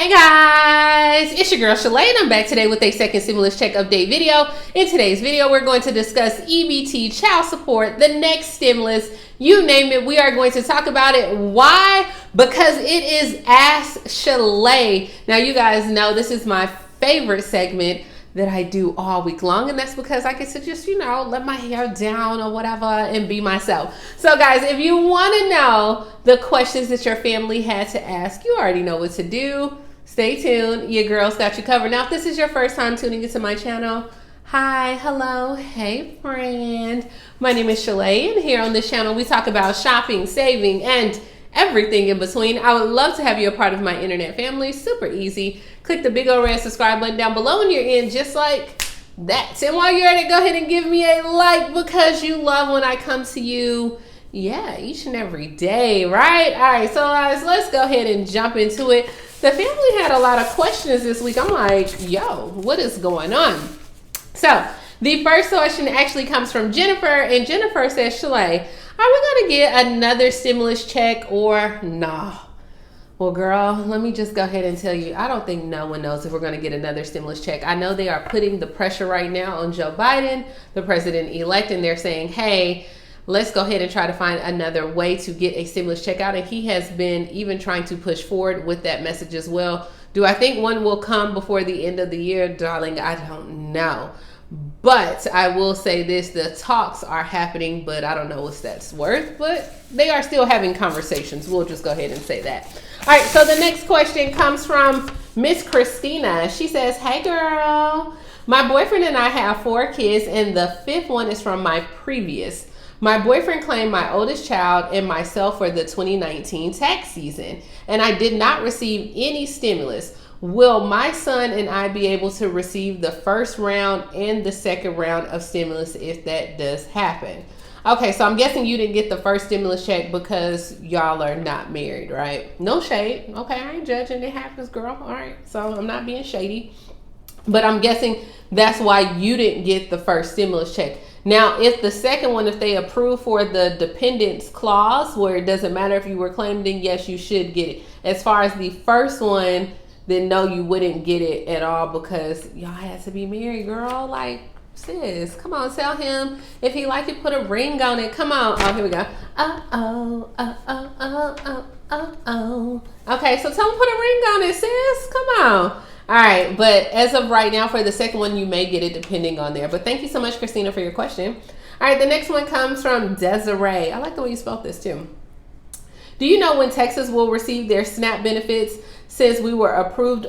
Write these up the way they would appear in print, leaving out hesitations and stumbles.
Hey guys, it's your girl Shalae and I'm back today with a second stimulus check update video. In today's video, we're going to discuss EBT, child support, the next stimulus, you name it. We are going to talk about it. Why? Because it is Ask Shalae. Now you guys know this is my favorite segment that I do all week long, and that's because I get to just, let my hair down or whatever and be myself. So guys, if you want to know the questions that your family had to ask, you already know what to do. Stay tuned. Your girl's got you covered. Now, if this is your first time tuning into my channel, hi, hello, hey friend. My name is Shalae, and here on this channel, we talk about shopping, saving, and everything in between. I would love to have you a part of my internet family. Super easy. Click the big old red subscribe button down below when you're in, just like that. And while you're at it, go ahead and give me a like because you love when I come to you, each and every day, right? All right, so guys, let's go ahead and jump into it. The family had a lot of questions this week. I'm like, yo, what is going on? So the first question actually comes from Jennifer, and Jennifer says, Shalae, are we going to get another stimulus check or nah? Well, girl, let me just go ahead and tell you, I don't think no one knows if we're going to get another stimulus check. I know they are putting the pressure right now on Joe Biden, the president-elect, and they're saying, hey, let's go ahead and try to find another way to get a stimulus check out. And he has been even trying to push forward with that message as well. Do I think one will come before the end of the year? Darling, I don't know. But I will say this, the talks are happening, but I don't know what that's worth, but they are still having conversations. We'll just go ahead and say that. All right, so the next question comes from Miss Christina. She says, hey girl, my boyfriend and I have 4 kids and the 5th one is from my previous. My boyfriend claimed my oldest child and myself for the 2019 tax season, and I did not receive any stimulus. Will my son and I be able to receive the first round and the second round of stimulus if that does happen? Okay, so I'm guessing you didn't get the first stimulus check because y'all are not married, right? No shade. Okay, I ain't judging. It happens, girl. All right, so I'm not being shady. But I'm guessing that's why you didn't get the first stimulus check. Now, if the second one, if they approve for the dependence clause where it doesn't matter if you were claimed, then yes, you should get it. As far as the first one, then no, you wouldn't get it at all because y'all had to be married, girl. Like, sis, come on, tell him if he like it, put a ring on it. Come on. Oh, here we go. Okay, so tell him put a ring on it, sis. Come on. All right, but as of right now, for the second one, you may get it depending on there. But thank you so much, Christina, for your question. All right, the next one comes from Desiree. I like the way you spelled this too. Do you know when Texas will receive their SNAP benefits since we were approved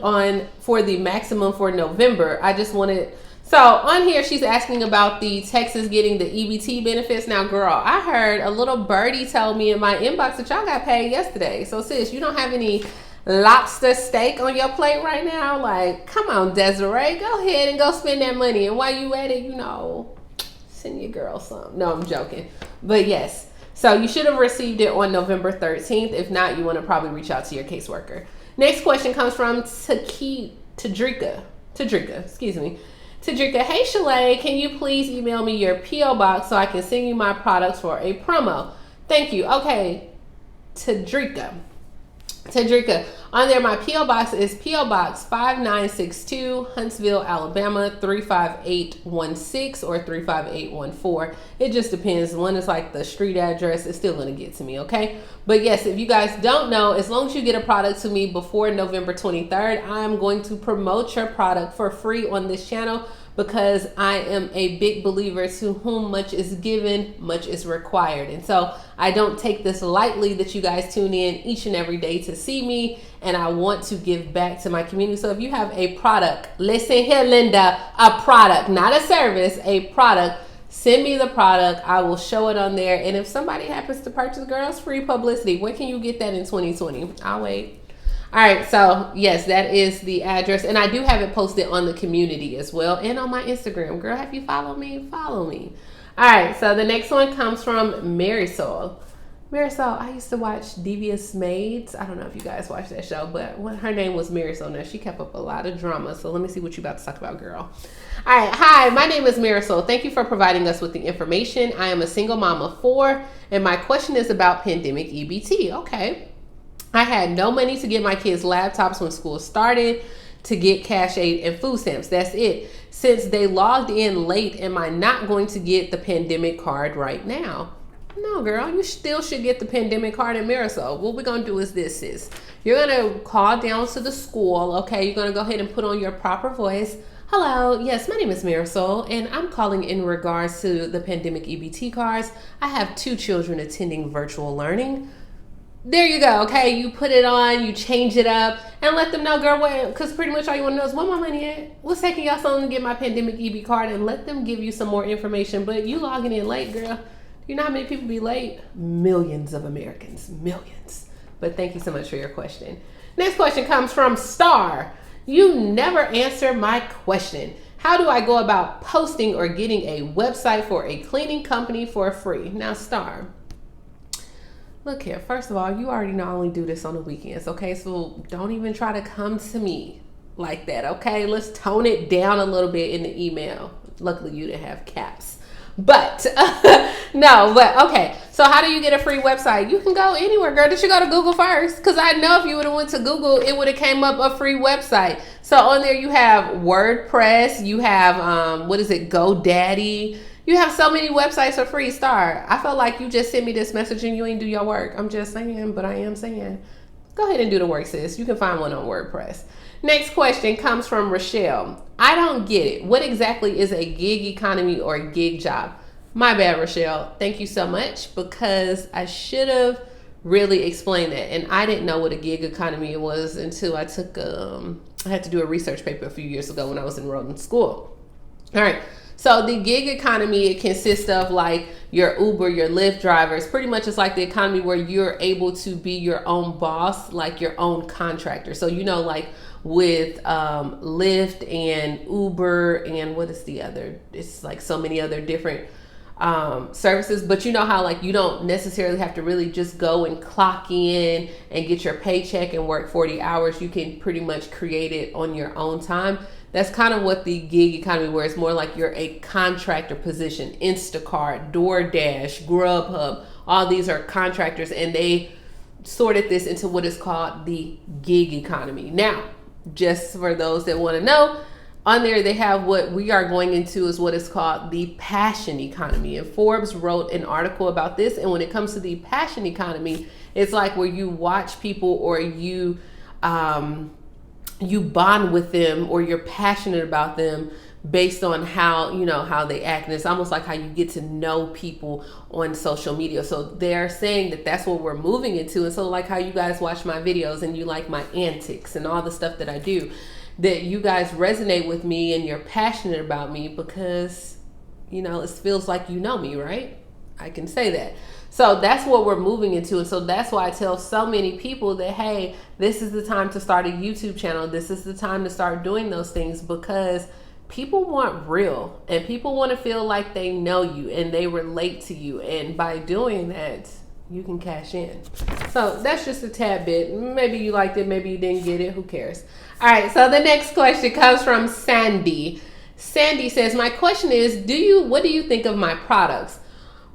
for the maximum for November? I just wanted, so on here, she's asking about the Texas getting the EBT benefits. Now, girl, I heard a little birdie tell me in my inbox that y'all got paid yesterday. So sis, you don't have any lobster steak on your plate right now? Like, come on, Desiree, go ahead and go spend that money. And while you at it, send your girl some. No, I'm joking. But yes, so you should have received it on November 13th. If not, you want to probably reach out to your caseworker. Next question comes from Tadrika, excuse me. Tadrika, hey Shalae, can you please email me your P.O. box so I can send you my products for a promo? Thank you. Okay, Tadrika, on there, my P.O. box is P.O. Box 5962, Huntsville, Alabama, 35816 or 35814. It just depends. One is like the street address. It's still going to get to me, okay? But yes, if you guys don't know, as long as you get a product to me before November 23rd, I'm going to promote your product for free on this channel because I am a big believer to whom much is given, much is required. And so I don't take this lightly that you guys tune in each and every day to see me, and I want to give back to my community. So if you have a product, listen here, Linda, a product, not a service, a product, send me the product. I will show it on there. And if somebody happens to purchase, girls, free publicity. When can you get that in 2020? I'll wait. All right, so yes, that is the address, and I do have it posted on the community as well and on my Instagram. Girl, have you followed me? Follow me. All right, so the next one comes from Marisol. Marisol, I used to watch Devious Maids. I don't know if you guys watch that show, but her name was Marisol. Now, she kept up a lot of drama, so let me see what you about to talk about, girl. All right, hi, my name is Marisol. Thank you for providing us with the information. I am a single mom of 4, and my question is about Pandemic EBT. Okay. I had no money to get my kids laptops when school started, to get cash aid and food stamps. That's it. Since they logged in late, am I not going to get the pandemic card right now? No, girl, you still should get the pandemic card in Marisol. What we're going to do is this, sis. You're going to call down to the school, okay? You're going to go ahead and put on your proper voice. Hello, yes, my name is Marisol, and I'm calling in regards to the Pandemic EBT cards. I have 2 children attending virtual learning. There you go, okay? You put it on, you change it up, and let them know, girl, what, because pretty much all you want to know is where my money at? What's taking y'all so long to get my Pandemic EB card? And let them give you some more information. But you logging in late, girl. You know how many people be late? Millions of Americans, millions. But thank you so much for your question. Next question comes from Star. You never answer my question. How do I go about posting or getting a website for a cleaning company for free? Now, Star, look here. First of all, you already know I only do this on the weekends, okay? So don't even try to come to me like that, okay? Let's tone it down a little bit in the email. Luckily, you didn't have caps. But no, but okay. So how do you get a free website? You can go anywhere, girl. Did you go to Google first? Because I know if you would have went to Google, it would have came up a free website. So on there you have WordPress, you have GoDaddy. You have so many websites for free. Star, I felt like you just sent me this message and you ain't do your work. I'm just saying, but I am saying. Go ahead and do the work, sis. You can find one on WordPress. Next question comes from Rochelle. I don't get it. What exactly is a gig economy or a gig job? My bad, Rochelle. Thank you so much, because I should have really explained that. And I didn't know what a gig economy was until I took, I had to do a research paper a few years ago when I was enrolled in school. All right. So the gig economy, it consists of like your Uber, your Lyft drivers. Pretty much it's like the economy where you're able to be your own boss, like your own contractor. So, you know, like with Lyft and Uber and what is the other? It's like so many other different services, but you know how like you don't necessarily have to really just go and clock in and get your paycheck and work 40 hours. You can pretty much create it on your own time. That's kind of what the gig economy, where it's more like you're a contractor position. Instacart, DoorDash, Grubhub, all these are contractors, and they sorted this into what is called the gig economy. Now, just for those that want to know, on there they have what we are going into is what is called the passion economy. And Forbes wrote an article about this. And when it comes to the passion economy, it's like where you watch people or you bond with them or you're passionate about them based on how, you know, how they act. And it's almost like how you get to know people on social media. So they're saying that that's what we're moving into. And so like how you guys watch my videos and you like my antics and all the stuff that I do, that you guys resonate with me and you're passionate about me because, you know, it feels like you know me, right? I can say that. So that's what we're moving into. And so that's why I tell so many people that, hey, this is the time to start a YouTube channel. This is the time to start doing those things, because people want real and people want to feel like they know you and they relate to you. And by doing that, you can cash in. So that's just a tad bit. Maybe you liked it, maybe you didn't get it. Who cares? All right. So the next question comes from Sandy. Sandy says, my question is, what do you think of my products?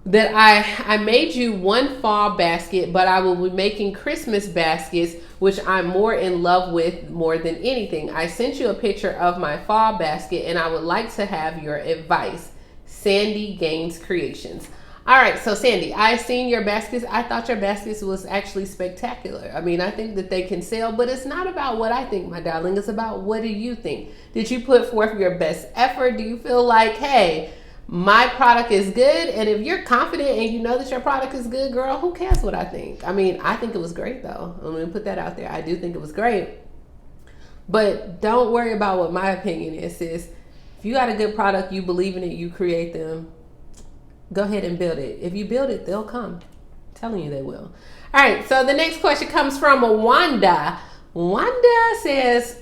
That I made you one fall basket, but I will be making Christmas baskets, which I'm more in love with more than anything. I sent you a picture of my fall basket and I would like to have your advice. Sandy Gaines Creations. All right, so Sandy, I seen your baskets. I thought your baskets was actually spectacular. I mean, I think that they can sell, but it's not about what I think, my darling. It's about what do you think? Did you put forth your best effort? Do you feel like, hey, my product is good? And if you're confident and you know that your product is good, girl, who cares what I think? I mean, I think it was great though. I'm gonna put that out there. I do think it was great. But don't worry about what my opinion is, sis. If you got a good product, you believe in it, you create them, go ahead and build it. If you build it, they'll come. I'm telling you they will. All right, so the next question comes from Wanda. Wanda says,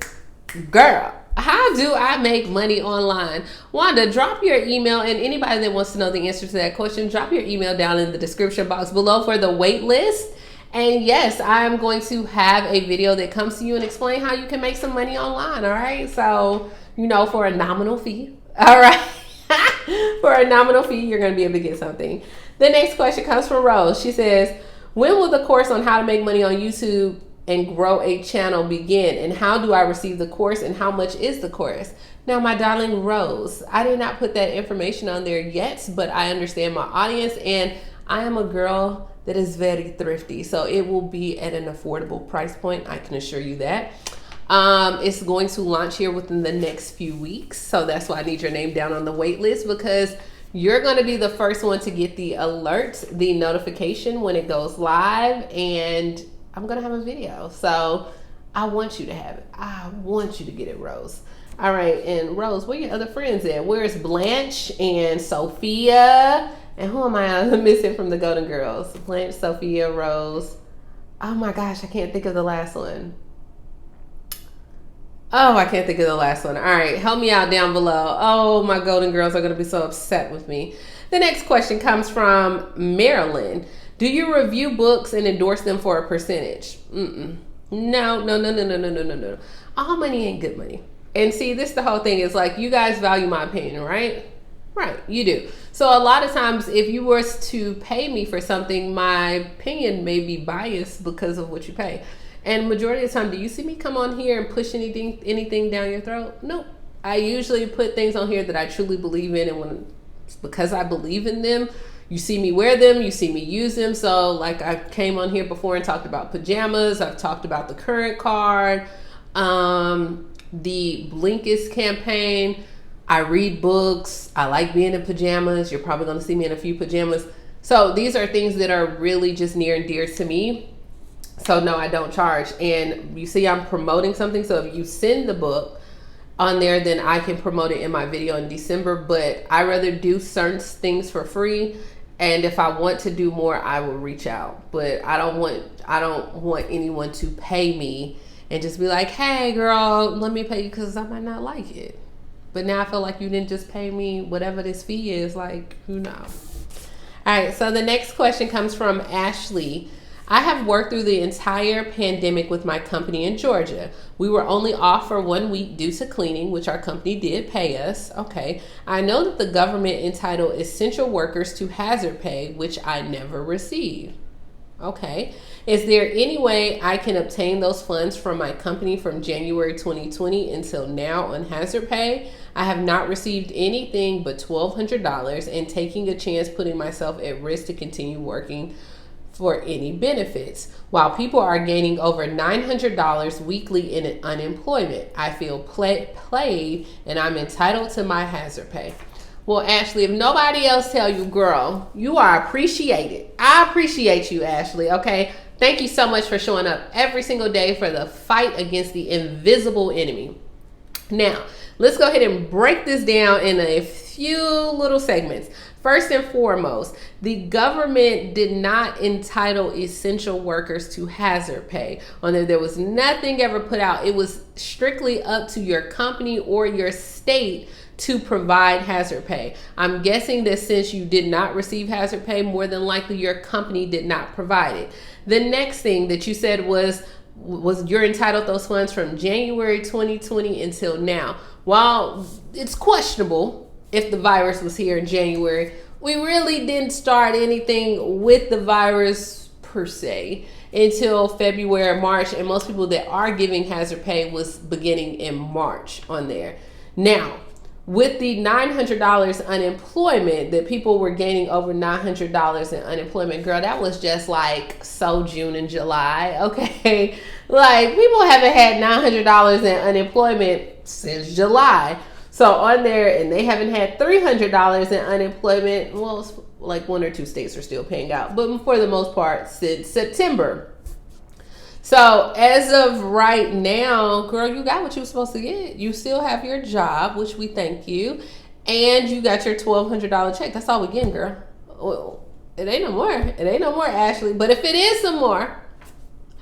girl, how do I make money online? Wanda, drop your email, and anybody that wants to know the answer to that question, drop your email down in the description box below for the wait list. And yes, I'm going to have a video that comes to you and explain how you can make some money online. All right. So, you know, for a nominal fee. All right. For a nominal fee, you're going to be able to get something. The next question comes from Rose. She says, when will the course on how to make money on YouTube and grow a channel begin? And how do I receive the course? And how much is the course? Now, my darling Rose, I did not put that information on there yet, but I understand my audience, and I am a girl that is very thrifty. So it will be at an affordable price point. I can assure you that. It's going to launch here within the next few weeks. So that's why I need your name down on the wait list, because you're going to be the first one to get the alert, the notification when it goes live, and I'm going to have a video. So I want you to have it. I want you to get it, Rose. All right. And Rose, where your other friends at? Where's Blanche and Sophia? And who am I missing from the Golden Girls? Blanche, Sophia, Rose. Oh my gosh, I can't think of the last one. Oh, I can't think of the last one. All right, help me out down below. Oh, my Golden Girls are going to be so upset with me. The next question comes from Marilyn. Do you review books and endorse them for a percentage? No. All money ain't good money. And see, this the whole thing is like, you guys value my opinion, right? Right, you do. So a lot of times, if you were to pay me for something, my opinion may be biased because of what you pay. And majority of the time, do you see me come on here and push anything down your throat? Nope. I usually put things on here that I truly believe in, and because I believe in them, you see me wear them, you see me use them. So like I came on here before and talked about pajamas. I've talked about the current card, the Blinkist campaign. I read books. I like being in pajamas. You're probably going to see me in a few pajamas. So these are things that are really just near and dear to me. So no, I don't charge. And you see I'm promoting something. So if you send the book on there, then I can promote it in my video in December. But I rather do certain things for free. And if I want to do more, I will reach out. But I don't want anyone to pay me and just be like, hey girl, let me pay you, because I might not like it. But now I feel like you didn't just pay me whatever this fee is. Like, who knows? All right, so the next question comes from Ashley. I have worked through the entire pandemic with my company in Georgia. We were only off for 1 week due to cleaning, which our company did pay us. Okay. I know that the government entitled essential workers to hazard pay, which I never received. Okay. Is there any way I can obtain those funds from my company from January 2020 until now on hazard pay? I have not received anything but $1,200 and taking a chance putting myself at risk to continue working for any benefits. While people are gaining over $900 weekly in unemployment, I feel played and I'm entitled to my hazard pay. Well, Ashley, if nobody else tell you, girl, you are appreciated. I appreciate you, Ashley, okay? Thank you so much for showing up every single day for the fight against the invisible enemy. Now, let's go ahead and break this down in a few little segments. First and foremost, the government did not entitle essential workers to hazard pay. On there was nothing ever put out. It was strictly up to your company or your state to provide hazard pay. I'm guessing that since you did not receive hazard pay, more than likely your company did not provide it. The next thing that you said was you're entitled those funds from January 2020 until now. While it's questionable if the virus was here in January, we really didn't start anything with the virus per se until February, March, and most people that are giving hazard pay was beginning in March on there. Now, with the $900 unemployment, that people were gaining over $900 in unemployment, girl, that was just like so June and July, okay? Like, people haven't had $900 in unemployment since July. So on there, and they haven't had $300 in unemployment. Well, it's like 1 or 2 states are still paying out, but for the most part, since September. So as of right now, girl, you got what you were supposed to get. You still have your job, which we thank you, and you got your $1,200 check. That's all we getting, girl. Well, it ain't no more. It ain't no more, Ashley. But if it is some more,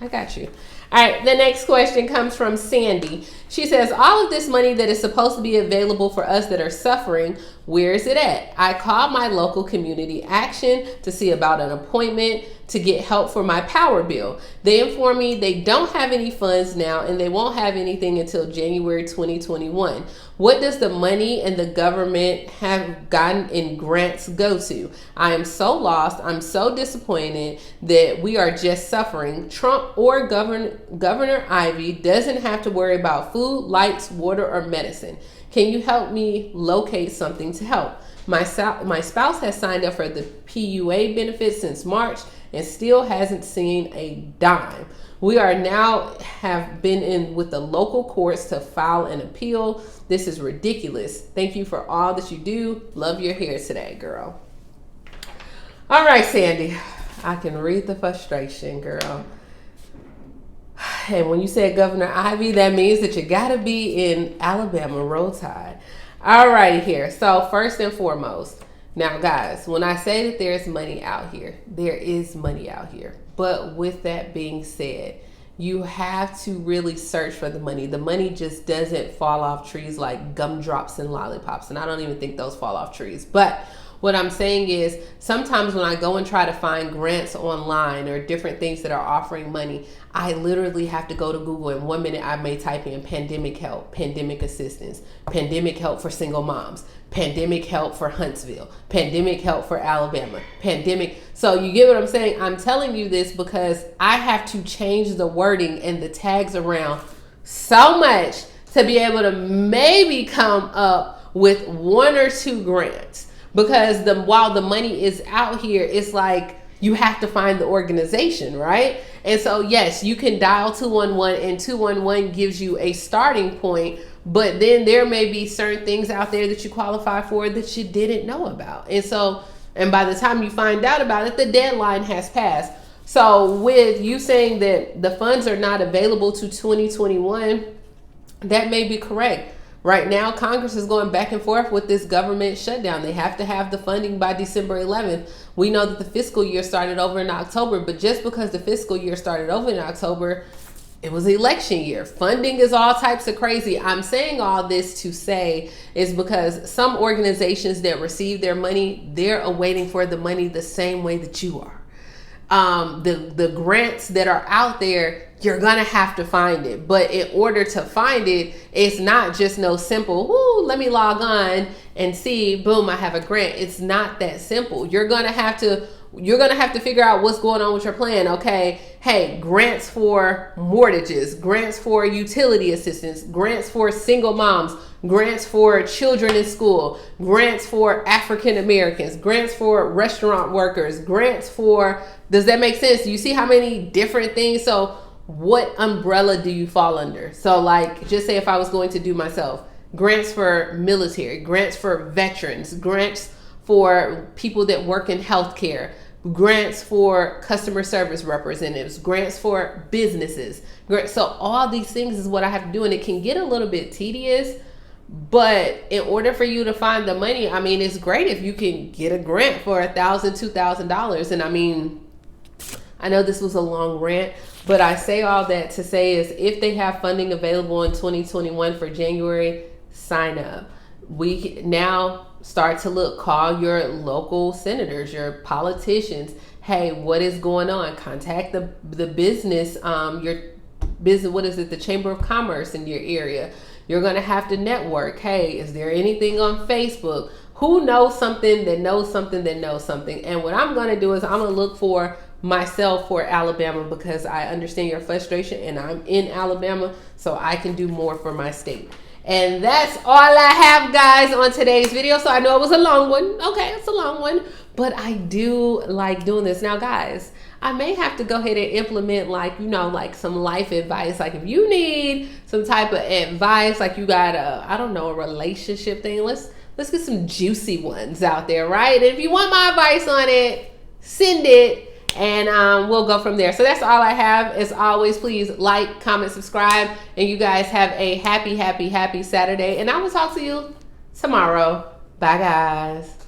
I got you. All right, the next question comes from Sandy. She says, all of this money that is supposed to be available for us that are suffering, Where is it at? I called my local community action to see about an appointment to get help for my power bill. They informed me they don't have any funds now and they won't have anything until January 2021. What does the money and the government have gotten in grants go to? I am so lost. I'm so disappointed that we are just suffering. Trump or Governor Ivey doesn't have to worry about food, lights, water, or medicine. Can you help me locate something to help? My spouse has signed up for the PUA benefits since March and still hasn't seen a dime. We are now have been in with the local courts to file an appeal. This is ridiculous. Thank you for all that you do. Love your hair today, girl. All right, Sandy. I can read the frustration, girl. And when you said Governor Ivey, that means that you gotta be in Alabama, Roll Tide. All right, here. So first and foremost, now guys, when I say that there's money out here, there is money out here. But with that being said, you have to really search for the money. The money just doesn't fall off trees like gumdrops and lollipops. And I don't even think those fall off trees. But what I'm saying is sometimes when I go and try to find grants online or different things that are offering money, I literally have to go to Google. In 1 minute, I may type in pandemic help, pandemic assistance, pandemic help for single moms, pandemic help for Huntsville, pandemic help for Alabama, pandemic. So you get what I'm saying? I'm telling you this because I have to change the wording and the tags around so much to be able to maybe come up with 1 or 2 grants. Because while the money is out here, it's like you have to find the organization, right? And so, yes, you can dial 211 and 211 gives you a starting point, but then there may be certain things out there that you qualify for that you didn't know about. And by the time you find out about it, the deadline has passed. So with you saying that the funds are not available to 2021, that may be correct. Right now, Congress is going back and forth with this government shutdown. They have to have the funding by December 11th. We know that the fiscal year started over in October, but just because the fiscal year started over in October, it was election year. Funding is all types of crazy. I'm saying all this to say is because some organizations that receive their money, they're awaiting for the money the same way that you are. The grants that are out there, you're gonna have to find it. But in order to find it, it's not just no simple, let me log on and see, boom, I have a grant. It's not that simple. You're gonna have to figure out what's going on with your plan. Okay, hey, grants for mortgages, grants for utility assistance, grants for single moms, grants for children in school, grants for African Americans, grants for restaurant workers, grants for, does that make sense? You see how many different things? So what umbrella do you fall under? So like, just say if I was going to do myself, grants for military, grants for veterans, grants for people that work in healthcare, grants for customer service representatives, grants for businesses. So all these things is what I have to do. And it can get a little bit tedious, but in order for you to find the money, I mean, it's great if you can get a grant for $1,000, $2,000. And I mean, I know this was a long rant, but I say all that to say is if they have funding available in 2021 for January, sign up. We now start to call your local senators, your politicians. Hey, what is going on? Contact the business, your business, what is it? The Chamber of Commerce in your area. You're going to have to network. Hey, is there anything on Facebook? Who knows something that knows something that knows something? And what I'm going to do is I'm going to look for myself for Alabama because I understand your frustration and I'm in Alabama, so I can do more for my state. And that's all I have, guys, on today's video. So I know it was a long one. Okay, it's a long one, but I do like doing this. Now, guys, I may have to go ahead and implement like some life advice. Like if you need some type of advice, like you got a relationship thing, let's get some juicy ones out there, right? And if you want my advice on it, send it. And we'll go from there. So that's all I have. As always, please like, comment, subscribe. And you guys have a happy, happy, happy Saturday. And I will talk to you tomorrow. Bye, guys.